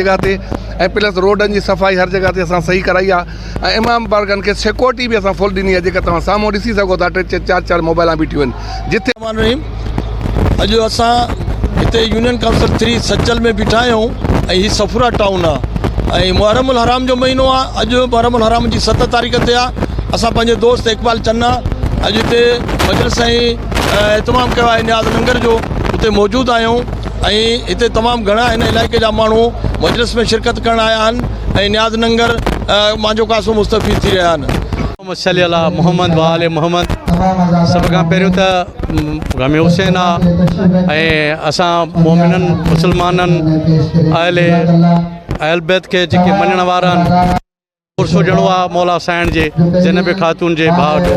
जगह ते ऐं प्लस रोडनि जी सफ़ाई हर जगह ते असां सही कराई आहे ऐं इमाम बारगनि खे सिक्योरिटी बि असां फुल ॾिनी आहे जेका तव्हां साम्हूं ॾिसी सघो था 3-4 मोबाइलां बीठियूं आहिनि जिथे अॼु असां हिते यूनियन काउंसिल 3 सज्जल में बीठा आहियूं ऐं हीउ सफूरा टाउन आहे ऐं मुहर्रम उल हराम जो महीनो आहे। अॼु मुहर्रम उल हराम जी 7 तारीख़ ते आहे। असां पंहिंजे दोस्त इकबाल चन्ना अॼु हिते मजलिस ऐं एहतमाम कयो आहे न्याज़ लंगर जो, उते मौजूदु आहियूं ऐं हिते तमामु घणा हिन इलाइक़े जा माण्हू मजलिस में शिरकत करण आया आहिनि ऐं न्याज़ लंगर मुंहिंजो कासो मुस्तफ़ीद थी रहिया आहिनि। मोहम्मद वाले मोहम्मद सभ खां पहिरियों त ग़म हुसैन आहे ऐं असां मोमिननि मुस्लमाननि अहल बैत खे जेके मञण वारा आहिनि उर्सो ॾियणो आहे मौला हुसैन जे ज़ैनब खातून जे भाउ जो।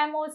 MOC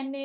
NA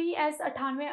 PS 98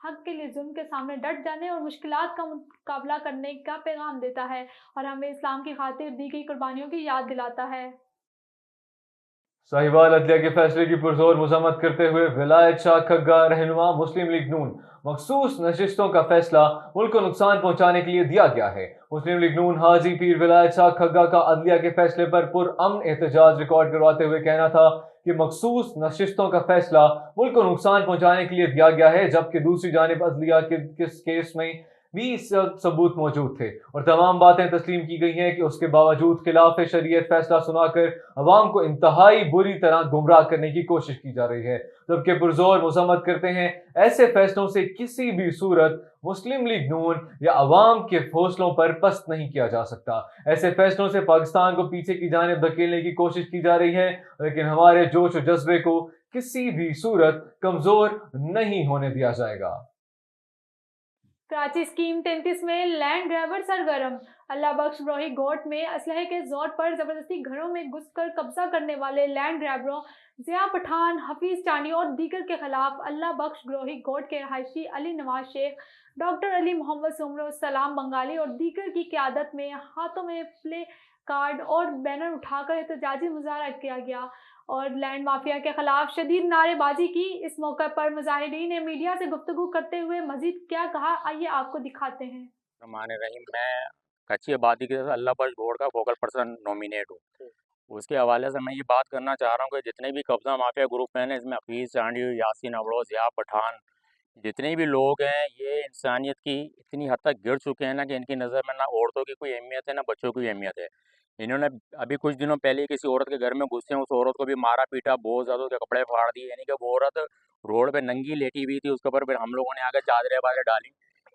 हक के लिए जुल्म के सामने डट जाने और मुश्किलात का मुकाबला करने का पैगाम देता है और हमें इस्लाम की खातिर दी गई कुर्बानियों की याद दिलाता है। साहिवाल अदलिया के फैसले की पुरजोर मजम्मत करते हुए विलायत शाह खग्गा रहनुमा मुस्लिम लीग नून मखसूस नशिस्तों का फैसला मुल्क को नुकसान पहुंचाने के लिए दिया गया है। मुस्लिम लीग नून हाजी पीर विलायत शाह खग्गा का अदलिया के फैसले पर पुरअमन एहतजाज रिकॉर्ड करवाते हुए कहना था कि मखसूस नशिस्तों का फैसला मुल्क को नुकसान पहुंचाने के लिए दिया गया है, जबकि दूसरी जानिब अदलिया के किस केस में भी सबूत मौजूद थे और तमाम बातें तस्लीम की गई हैं कि उसके बावजूद खिलाफ शरीयत फैसला सुनाकर अवाम को इंतहाई बुरी तरह गुमराह करने की कोशिश की जा रही है। जबकि पुरजोर मजम्मत करते हैं ऐसे फैसलों से किसी भी सूरत मुस्लिम लीग नून या अवाम के हौसलों पर पस्त नहीं किया जा सकता। ऐसे फैसलों से पाकिस्तान को पीछे की जानिब धकेलने की कोशिश की जा रही है, लेकिन हमारे जोश और जज्बे को किसी भी सूरत कमजोर नहीं होने दिया जाएगा। कराची स्कीम 33 में लैंड ग्रैबर सरगर्म। अल्लाह बख्श ब्रोही घोट में असलहे के जोर पर जबरदस्ती घरों में घुसकर कब्जा करने वाले लैंड ग्रैबरों जिया पठान, हफीज चांडी और दीगर के खिलाफ अल्लाह बख्श ग्रोही घोट के रहायशी अली नवाज शेख, डॉक्टर अली मोहम्मद सुमरो सलाम बंगाली और दीगर की क़यादत में हाथों में प्ले कार्ड और बैनर उठाकर एहतजाजी मुजाहरा किया गया और लैंड माफिया के खिलाफ शदीद नारेबाजी की। इस मौके पर मुजाहिरीन ने मीडिया से गुफ्तगू करते हुए मजीद क्या कहा, आइए आपको दिखाते हैं। रहमान रहीम, मैं कच्ची आबादी के साथ अल्लाह बख्श बोर्ड का फोकल पर्सन नॉमिनेट हूँ। उसके हवाले से मैं ये बात करना चाह रहा हूँ कि जितने भी कब्जा माफिया ग्रुप हैं, इसमें हफीज़ चांडी, यासीन अबड़ो, जिया पठान, जितने भी लोग हैं, ये इंसानियत की इतनी हद तक गिर चुके हैं ना कि इनकी नज़र में ना औरतों की कोई अहमियत है ना बच्चों की अहमियत है। इन्होंने अभी कुछ दिनों पहले किसी औरत के घर में घुसे, उस औरत को भी मारा पीटा, बहुत ज़्यादा उसके कपड़े फाड़ दिए, यानी कि वो औरत रोड पे नंगी लेटी हुई थी, उसके ऊपर फिर हम लोगों ने आगे चादरें वादरें डाली।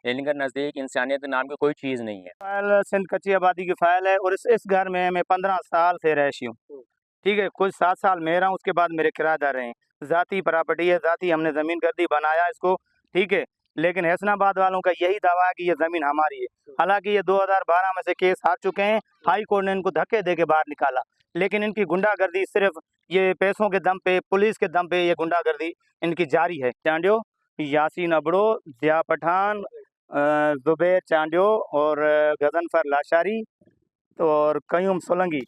इनके नज़दीक इंसानियत नाम की कोई चीज़ नहीं है। फाइल सिंध कच्ची आबादी की फ़ाइल है और इस घर में मैं 15 साल से रहिशी हूँ, ठीक है। कुछ 7 साल मैं रहा हूँ, उसके बाद मेरे किराएदार रहे। ज़ाती प्रॉपर्टी है, ज़ाती हमने ज़मीन कर दी, बनाया इसको, ठीक है। लेकिन हैसनाबाद वालों का यही दावा है कि ये ज़मीन हमारी है। हालांकि ये 2012 में से केस हार चुके हैं, हाई कोर्ट ने इनको धक्के दे के बाहर निकाला, लेकिन इनकी गुंडागर्दी सिर्फ ये पैसों के दम पे, पुलिस के दम पे ये गुंडागर्दी इनकी जारी है। चांडियो, यासीन अबड़ो, जिया पठान, जुबैर चांडियो और गजनफर लाशारी और कयूम सोलंगी,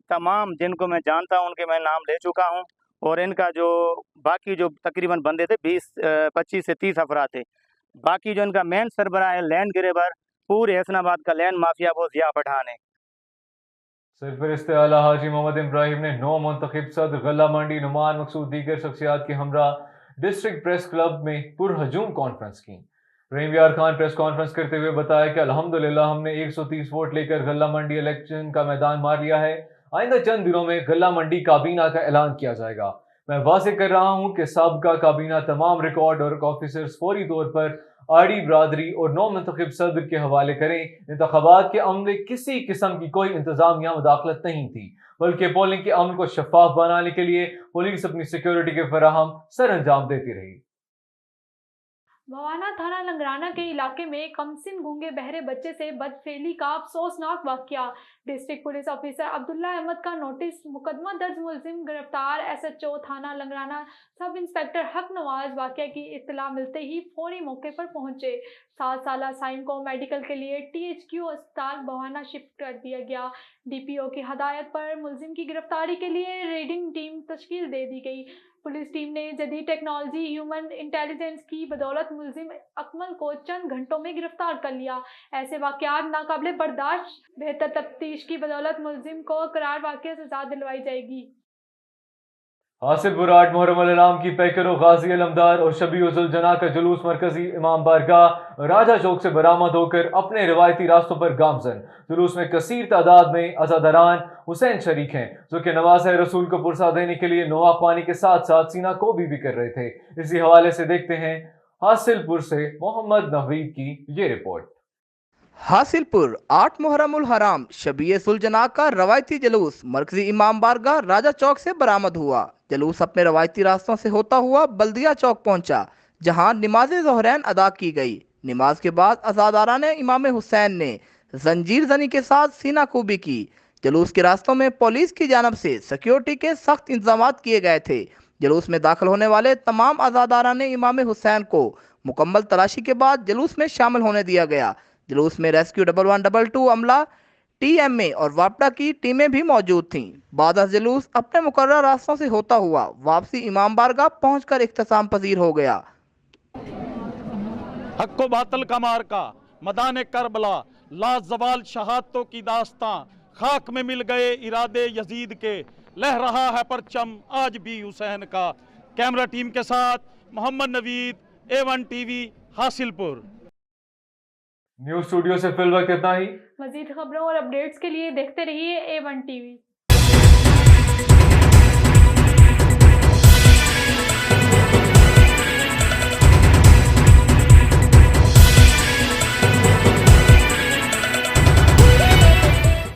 तमाम जिनको मैं जानता हूँ उनके मैं नाम ले चुका हूँ। और इनका जो बाकी जो तकरीबन बंदे थे 25 से 30 अफराद थे। बाकी जो इनका मेन सरबराह है लैंड ग्रेबर पूरे हैसनाबाद का लैंड माफिया वो जिया पठान है। सरफरिस्त आला हाजी मोहम्मद इब्राहिम ने 9 मुंतखब सदर गल्ला मंडी, नुमान मकसूद दीगर शख्सियात के हमरा डिस्ट्रिक्ट प्रेस क्लब में पुरहजूम कॉन्फ्रेंस की। रहीम यार खान प्रेस कॉन्फ्रेंस करते हुए बताया कि अल्हम्दुलिल्लाह हमने 130 वोट लेकर गल्ला मंडी इलेक्शन का मैदान मार लिया है। आइंदा चंद दिनों में गल्ला मंडी काबीना का ऐलान किया जाएगा। मैं वाज़ेह कर रहा हूँ कि साबका काबीना तमाम रिकॉर्ड और ऑफिसर्स फौरी तौर पर आड़ी बरादरी और 9 मुंतखब सदर के हवाले करें। इंतखाबात के अमल में किसी किस्म की कोई इंतजामिया मुदाखलत नहीं थी, बल्कि पोलिंग के अमल को शफाफ बनाने के लिए पुलिस अपनी सिक्योरिटी के फराहम सर अंजाम देती रही। भवाना थाना लंगराना के इलाके में कमसिन गूंगे बहरे बच्चे से बदफेली का अफसोसनाक वाकया। District police officer Abdullah Ahmed का नोटिस, मुकदमा दर्ज, मुलजिम गिरफ्तार। SHO थाना लंगराना सब इंस्पेक्टर हक नवाज वाकया की इत्तला मिलते ही फौरी मौके पर पहुंचे। 7 साला साइम को मेडिकल के लिए THQ अस्पताल भवाना शिफ्ट कर दिया गया। DPO की हदायत पर मुलजिम की गिरफ्तारी के लिए रेडिंग टीम तश्कील दे दी गई। पुलिस टीम ने जदीद टेक्नोलॉजी, ह्यूमन इंटेलिजेंस की बदौलत मुलजिम अकमल को चंद घंटों में गिरफ्तार कर लिया। ऐसे वाकयात नाकाबिले बर्दाश्त, बेहतर तफ्तीश की बदौलत मुलजिम को करार वाक़या सजा दिलवाई जाएगी। हासिल बुराट मुहर्रम अल-अलाम की पैकरो गाजी अलमदार और शबी-उल जना का जुलूस मरकजी इमाम बारगाह राजा चौक से बरामद होकर अपने रिवायती रास्तों पर गामजन। जुलूस में कसीर तादाद में अज़ादारान हुसैन शरीक हैं, जो कि नवाज़ रसूल को पुरसा देने के लिए नोहा ख्वानी के साथ साथ सीना कोबी भी कर रहे थे। इसी हवाले से देखते हैं हासिलपुर से मोहम्मद नवीद की ये रिपोर्ट। हासिलपुर 8 मुहर्रम उल हराम शबीए सुलजना का रवायती जुलूस मरकजी इमाम बारगाह राजा चौक से बरामद हुआ। जुलूस अपने रवायती रास्तों से होता हुआ बल्दिया चौक पहुंचा, जहां नमाज ज़ोहरैन अदा की गई। नमाज के बाद अज़ादारान इमाम हुसैन ने जंजीर जनी के साथ सीना कोबी की। जुलूस के रास्तों में पुलिस की जानब से सिक्योरिटी के सख्त इंतजाम किए गए थे। जुलूस में दाखिल होने वाले तमाम अज़ादारान इमाम हुसैन को मुकम्मल तलाशी के बाद जुलूस में शामिल होने दिया गया। जुलूस में रेस्क्यू 1112 अमला, TMA और वापडा की टीमें भी मौजूद थीं। बाद जुलूस अपने मुकर्रर रास्तों से होता हुआ वापसी इमाम बारगाह पहुंचकर इख्तिताम पजीर हो गया। हक्को बातल का मार्का, मैदान करबला, लाजवाल शहादतों की दास्तां, खाक में मिल गए इरादे यजीद के, लह रहा है परचम आज भी हुसैन का। कैमरा टीम के साथ Mohammad Naveed, A1 TV, Hasilpur. News studio से फिल वक्त इतना ही। मजीद खबरों और अपडेट्स के लिए देखते रहिए A1 TV।